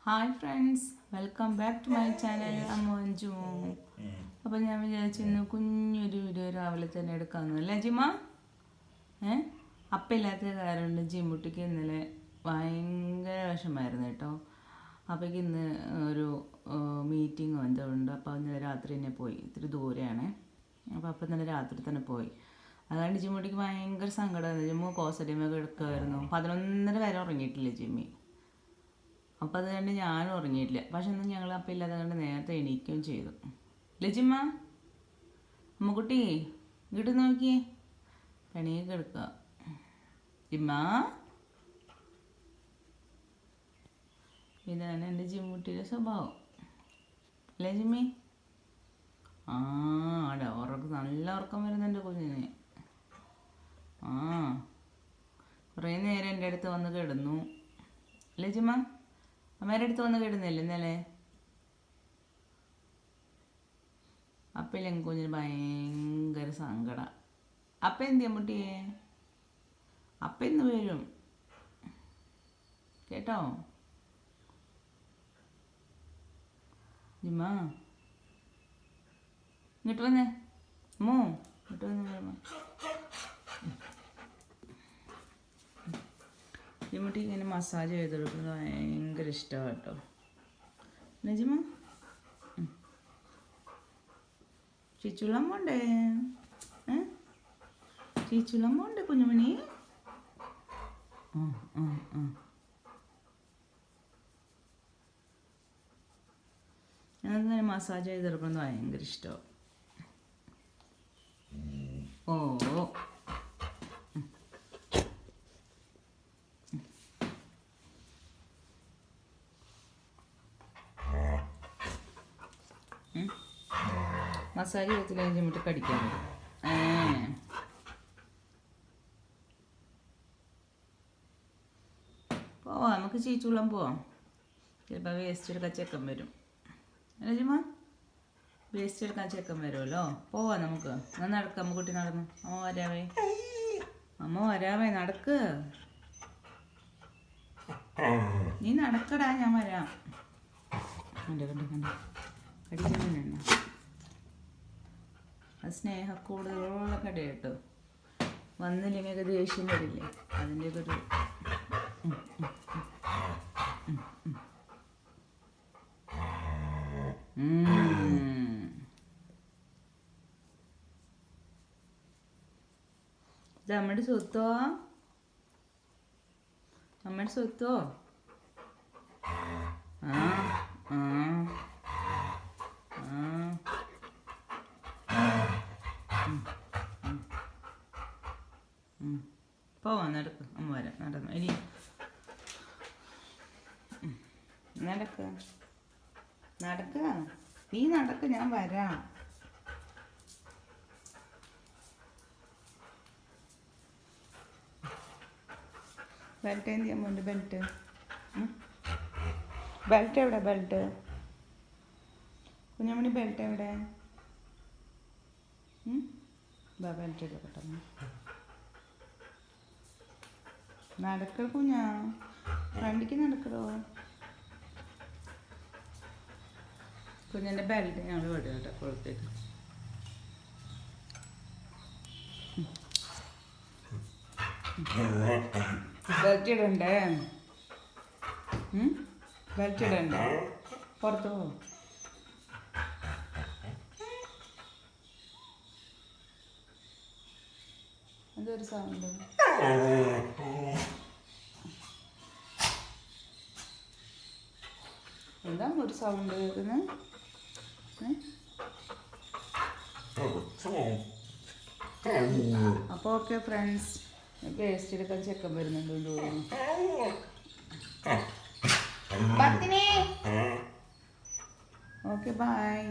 Hi friends, welcome back to my channel Ammu. അപ്പോൾ ഞാൻ വിചാരിച്ചു ഇന്ന് കുഞ്ഞൊരു വീഡിയോ രാവിലെ തന്നെ എടുക്കാമെന്ന്. അല്ലേ ജിമ്മ? അപ്പമില്ലാത്ത കാരണം ജിമ്മുട്ടിക്ക് ഇന്നലെ ഭയങ്കര വിഷമമായിരുന്നു കേട്ടോ. അപ്പോഴേക്ക് ഇന്ന് ഒരു മീറ്റിംഗ് എന്തോ ഉണ്ട്. അപ്പോൾ ഇന്നലെ രാത്രി തന്നെ പോയി. ഇത്തിരി ദൂരെയാണേ. അപ്പോൾ ഇന്നലെ രാത്രി തന്നെ പോയി. അതുകൊണ്ട് ജിമ്മുട്ടിക്ക് ഭയങ്കര സങ്കടമായിരുന്നു. ജിമ്മു കോസഡിയമൊക്കെ എടുക്കുമായിരുന്നു. 11:30 വരെ ഉറങ്ങിയിട്ടില്ല ജിമ്മി. അപ്പോൾ അത് കണ്ട് ഞാനും ഉറങ്ങിയിട്ടില്ല. പക്ഷെ ഇന്ന് ഞങ്ങൾ അപ്പം ഇല്ലാതെ കണ്ട് നേരത്തെ എണീക്കുകയും ചെയ്തു. ലജിമ്മ, അമ്മക്കുട്ടി ഇങ്ങോട്ട് നോക്കിയേ, പണിയൊക്കെ എടുക്കുക. ജിമ്മ, ഇതാണ് എൻ്റെ ജിമ്മുട്ടിയുടെ സ്വഭാവം. അല്ലേ ജിമ്മി? അവിടെ നല്ല ഉറക്കം വരുന്നുണ്ട് കുഞ്ഞിന്. കുറേ നേരം എൻ്റെ അടുത്ത് വന്ന് കിടന്നു. അല്ലേ ജിമ്മ? അമ്മേരുടെ അടുത്ത് വന്ന് കിടന്നില്ല ഇന്നലെ? അപ്പം കുഞ്ഞിന് ഭയങ്കര സങ്കടം. അപ്പം എന്തിയാ മുട്ടിയേ? അപ്പം ഇന്ന് വരും കേട്ടോ. ജിമ്മ ഇങ്ങോട്ട് വന്നേ. അമ്മോ ഇങ്ങോട്ട് വന്നേ. ജിമ്മുട്ടി ഇങ്ങനെ മസാജ് ചെയ്ത് കൊടുക്കുന്നത് ഭയങ്കര ഇഷ്ടമാണ് കേട്ടോ. ജിമ്മ ചീച്ചുളം പോണ്ടേ? ചീച്ചുളം പോണ്ടേ കുഞ്ഞുമണി? ഞങ്ങൾക്ക് മസാജ് ചെയ്ത് കൊടുക്കുന്നത് ഭയങ്കര ഇഷ്ടമാണ്. മസാല ചെയ്തില്ലെങ്കിൽ ജിമ്മിട്ട് കടിക്കാൻ പറ്റും. പോവാം, നമുക്ക് ചീച്ചുള്ളം പോവാം. ചിലപ്പോൾ വേസ്റ്റ് എടുക്കാൻ ചെക്കൻ വരും. അല്ലേ ജിമ്മ? വേസ്റ്റ് എടുക്കാൻ ചെക്കൻ വരുമല്ലോ. പോവാം നമുക്ക്. എന്നാൽ നടക്കാം. അമ്മ കുട്ടി നടന്നു. അമ്മ വരാവേ നടക്ക്. നീ നടക്കടാ, ഞാൻ വരാം. കണ്ട കടിക്കുന്നുണ്ട്. അത് സ്നേഹക്കൂടുതലുള്ള കട കേട്ടോ. വന്നില്ലെങ്കിൽ ദേഷ്യം വരില്ലേ, അതിൻ്റെയൊക്കെ ഒരു ഇത് അമ്മയുടെ സ്വത്തോ? അമ്മയുടെ സ്വത്തോ? പോവാം, നടക്ക്. അമ്മ വരാം. നടന്നു ഇനി നടക്കുക. നീ നടക്ക്, ഞാൻ വരാം. ബെൽറ്റ് എന്ത് ചെയ്യാൻ പോണ്ട്? ബെൽറ്റ് എവിടെ? ബെൽറ്റ് കുഞ്ഞമ്മണി, ബെൽറ്റ് എവിടെ? ബെൽറ്റ് എടുക്കട്ടെ. നടക്കോ കുഞ്ഞാ, വണ്ടിക്ക് നടക്കടോ. കുഞ്ഞിൻ്റെ ബെൽറ്റ് ഞങ്ങൾ വിടുക കേട്ടോ പുറത്തേക്ക്. ബെൽറ്റ് ഇടണ്ടേ? ബെൽറ്റ് ഇടണ്ടേ? പുറത്ത് പോ. എന്തൊരു സൗണ്ട്? എന്താ ഒരു സൗണ്ട് കേൾക്കുന്നത്? അപ്പോൾ ഓക്കെ ഫ്രണ്ട്സ്, പേസ്റ്റ് എടുക്കാൻ ചെക്കൻ വരുന്നുണ്ട് തോന്നുന്നു. Okay bye.